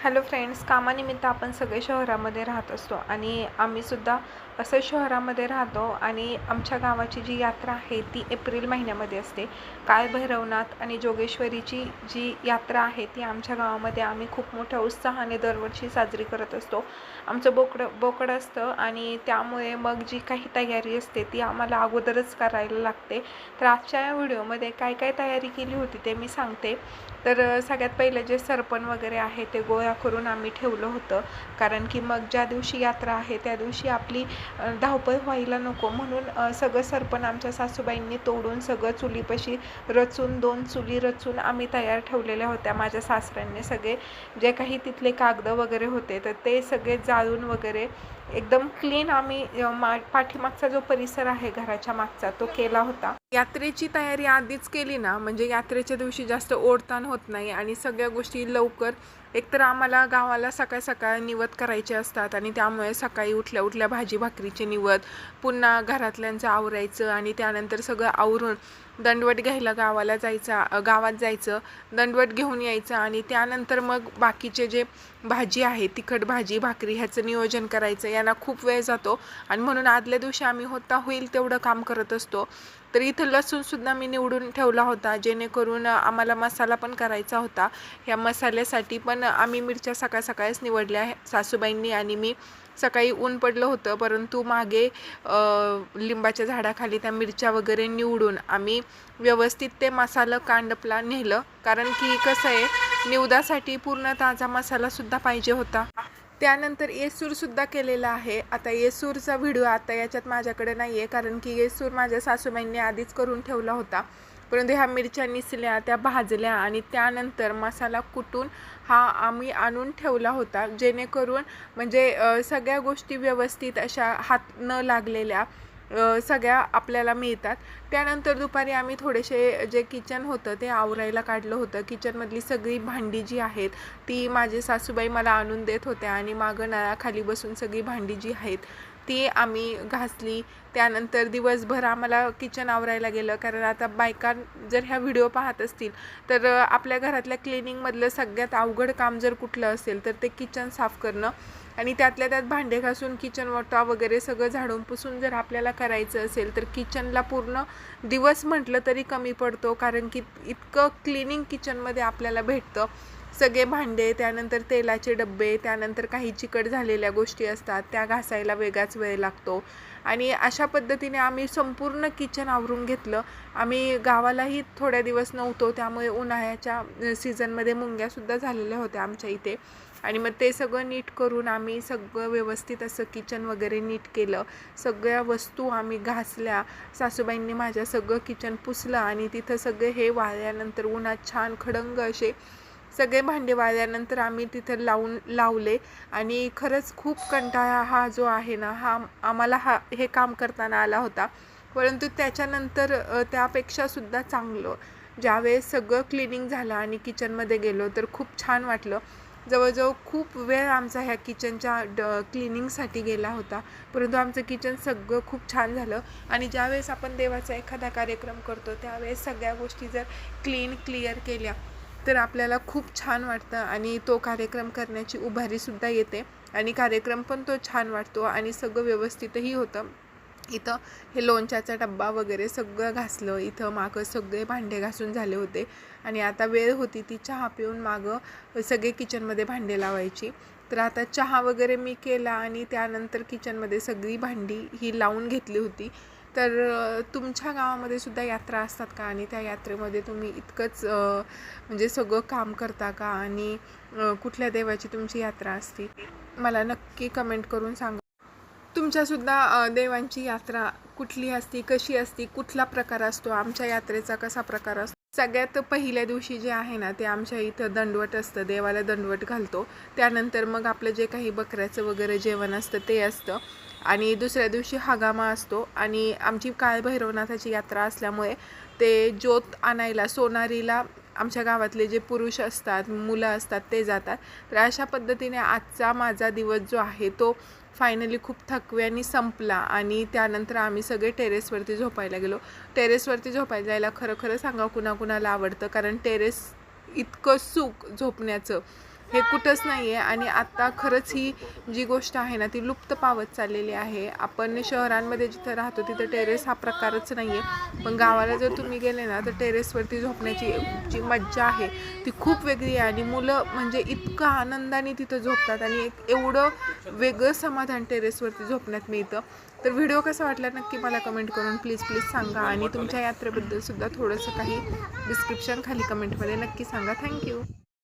Hello friends, कामानिमित्त आपण सगळे शहरामध्ये राहत असतो आणि आम्हीसुद्धा असं शहरामध्ये राहतो आणि आमच्या गावाची जी यात्रा आहे ती एप्रिल महिन्यामध्ये असते. काळभैरवनाथ आणि जोगेश्वरीची जी यात्रा आहे ती आमच्या गावामध्ये आम्ही खूप मोठ्या उत्साहाने दरवर्षी साजरी करत असतो. आमचं बोकडं असतं आणि त्यामुळे मग जी काही तयारी असते ती आम्हाला अगोदरच करायला लागते. तर आजच्या या व्हिडिओमध्ये काय काय तयारी केली होती ते मी सांगते. तर सगळ्यात पहिले जे सरपण वगैरे आहे ते गोळा करून आम्ही ठेवलं होतं, कारण की मग ज्या दिवशी यात्रा आहे त्या दिवशी आपली धावपळ व्हायला नको म्हणून सगळं सरपण आमच्या सासूबाईंनी तोडून सगळं चुलीपाशी रचून 2 चुली रचून आम्ही तयार ठेवलेल्या होत्या. माझ्या सासऱ्यांनी सगळे जे काही तिथले कागद वगैरे होते तर ते सगळे जाळून वगैरे एकदम क्लीन आम्ही पाठीमागचा जो परिसर आहे घराच्या मागचा तो केला होता. यात्रेची तयारी आधीच केली ना म्हणजे यात्रेच्या दिवशी जास्त ओढताण होत नाही आणि सगळ्या गोष्टी लवकर. एकतर आम्हाला गावाला सकाळ सकाळ निवद करायचे असतात आणि त्यामुळे सकाळी उठल्या उठल्या भाजी भाकरीचे निवद, पुन्हा घरातल्यांचं आवरायचं आणि त्यानंतर सगळं आवरून दंडवत घ्यायला गावात जायचं, दंडवत घेऊन यायचं आणि त्यानंतर मग बाकीचे जे भाजी आहे तिखट भाजी भाकरी ह्याचं नियोजन करायचं. यांना खूप वेळ जातो आणि म्हणून आदल्या दिवशी आम्ही होईल तेवढं काम करत असतो. तर इथं लसूणसुद्धा मी निवडून ठेवला होता, जेणेकरून आम्हाला मसाला पण करायचा होता. ह्या मसाल्यासाठी पण आम्ही मिरच्या सकाळीच निवडल्या आहे सासूबाईंनी आणि मी. सकाळी ऊन पडलं होतं परंतु मागे लिंबाच्या झाडाखाली त्या मिरच्या वगैरे निवडून आम्ही व्यवस्थित ते मसाला कांडपला नेलं, कारण की कसं आहे निवदासाठी पूर्ण ताजा मसालासुद्धा पाहिजे होता. त्यानंतर येसूरसुद्धा केलेला आहे. आता येसूरचा व्हिडिओ आता याच्यात माझ्याकडे नाही आहे, कारण की येसूर माझ्या सासूबाईंनी आधीच करून ठेवला होता. परंतु ह्या मिरच्या निसल्या, त्या भाजल्या आणि त्यानंतर मसाला कुटून हा आम्ही आणून ठेवला होता, जेणेकरून म्हणजे सगळ्या गोष्टी व्यवस्थित अशा हात न लागलेल्या सगळ्या आपल्याला मिळतात. त्यानंतर दुपारी आम्ही थोडेसे जे किचन होतं ते आवरायला काढलं होतं. किचनमधली सगळी भांडी जी आहेत ती माझे सासूबाई मला आणून देत होत्या आणि मागं नळाखाली बसून सगळी भांडी जी आहेत ती आम्ही घासली. त्यानंतर दिवसभर आम्हाला किचन आवरायला गेलं, कारण आता बायका जर ह्या व्हिडिओ पाहत असतील तर आपल्या घरातल्या क्लिनिंगमधलं सगळ्यात अवघड काम जर कुठलं असेल तर ते किचन साफ करणं आणि त्यातल्या त्यात भांडे घासून किचन वॉटा वगैरे सगळं झाडून पुसून जर आपल्याला करायचं असेल तर किचनला पूर्ण दिवस म्हटलं तरी कमी पडतो, कारण की इतकं क्लिनिंग किचनमध्ये आपल्याला भेटतं. सगळे भांडे, त्यानंतर तेलाचे डब्बे, त्यानंतर काही चिकट झालेल्या गोष्टी असतात त्या घासायला वेगळाच वेळ लागतो आणि अशा पद्धतीने आम्ही संपूर्ण किचन आवरून घेतलं. आम्ही गावालाही थोड्या दिवस नव्हतो, त्यामुळे उन्हाळ्याच्या सीझनमध्ये मुंग्यासुद्धा झालेल्या होत्या आमच्या इथे आणि मग ते सगळं नीट करून आम्ही सगळं व्यवस्थित असं किचन वगैरे नीट केलं. सगळ्या वस्तू आम्ही घासल्या. सासूबाईंनी माझ्या सगळं किचन पुसलं आणि तिथं सगळे हे वाळल्यानंतर उन्हात छान खडंग असे सगळे भांडे वाळल्यानंतर आम्ही तिथं लावले आणि खरंच खूप कंटाळा हा जो आहे ना आम्हाला हे काम करताना आला होता. परंतु त्याच्यानंतर त्यापेक्षासुद्धा चांगलं ज्यावेळेस सगळं क्लिनिंग झालं आणि किचनमध्ये गेलो तर खूप छान वाटलं. जवळजवळ खूप वेळ आमचा ह्या किचनच्या क्लिनिंगसाठी गेला होता, परंतु आमचं किचन सगळं खूप छान झालं. आणि ज्यावेळेस आपण देवाचा एखादा कार्यक्रम करतो त्यावेळेस सगळ्या गोष्टी जर क्लिअर केल्या तर आपल्याला खूप छान वाटतं आणि तो कार्यक्रम करण्याची उभारीसुद्धा येते आणि कार्यक्रम पण तो छान वाटतो आणि सगळं व्यवस्थितही होतं. इथं हे लोणच्याचा डब्बा वगैरे सगळं घासलं. इथं मागं सगळे भांडे घासून झाले होते आणि आता वेळ होती ती चहा पिऊन मागं सगळे किचनमध्ये भांडे लावायची. तर आता चहा वगैरे मी केला आणि त्यानंतर किचनमध्ये सगळी भांडी ही लावून घेतली होती. तर तुमच्या गावामध्ये सुद्धा यात्रा असतात का आणि त्या यात्रेमध्ये तुम्ही इतकंच म्हणजे सगळं काम करता का आणि कुठल्या देवाची तुमची यात्रा असते मला नक्की कमेंट करून सांगा. तुमच्यासुद्धा देवांची यात्रा कुठली असती, कशी असती, कुठला प्रकार असतो, आमच्या यात्रेचा कसा प्रकार असतो. सगळ्यात पहिल्या दिवशी जे आहे ना ते आमच्या इथं दंडवट असतं, देवाला दंडवट घालतो. त्यानंतर मग आपलं जे काही बकऱ्याचं वगैरे जेवण असतं ते असतं आणि दुसऱ्या दिवशी हगामा असतो आणि आमची काळभैरवनाथाची यात्रा असल्यामुळे ते ज्योत आणायला सोनारीला आमच्या गावातले जे पुरुष असतात, मुलं असतात ते जातात. तर अशा पद्धतीने आजचा माझा दिवस जो आहे तो फायनली खूप थकव्याने संपला आणि त्यानंतर आम्ही सगळे टेरेसवरती झोपायला गेलो. टेरेसवरती झोपायला जायला खरं सांगा कुणाकुणाला आवडतं, कारण टेरेस इतकं सुख झोपण्याचं हे कुठंच नाही आहे. आणि आत्ता खरंच ही जी गोष्ट आहे ना ती लुप्त पावत चाललेली आहे. आपण शहरांमध्ये जिथं राहतो तिथं टेरेस हा प्रकारच नाही आहे, पण गावाला जर तुम्ही गेले ना तर टेरेसवरती झोपण्याची जी मज्जा आहे ती खूप वेगळी आहे. आणि मुलं म्हणजे इतकं आनंदाने तिथं झोपतात आणि एक एवढं वेगळं समाधान टेरेसवरती झोपण्यात मिळतं. तर व्हिडिओ कसा वाटला नक्की मला कमेंट करून प्लीज सांगा. आणि तुमच्या यात्रेबद्दल सुद्धा थोडंसं काही डिस्क्रिप्शन खाली कमेंटमध्ये नक्की सांगा. थँक्यू.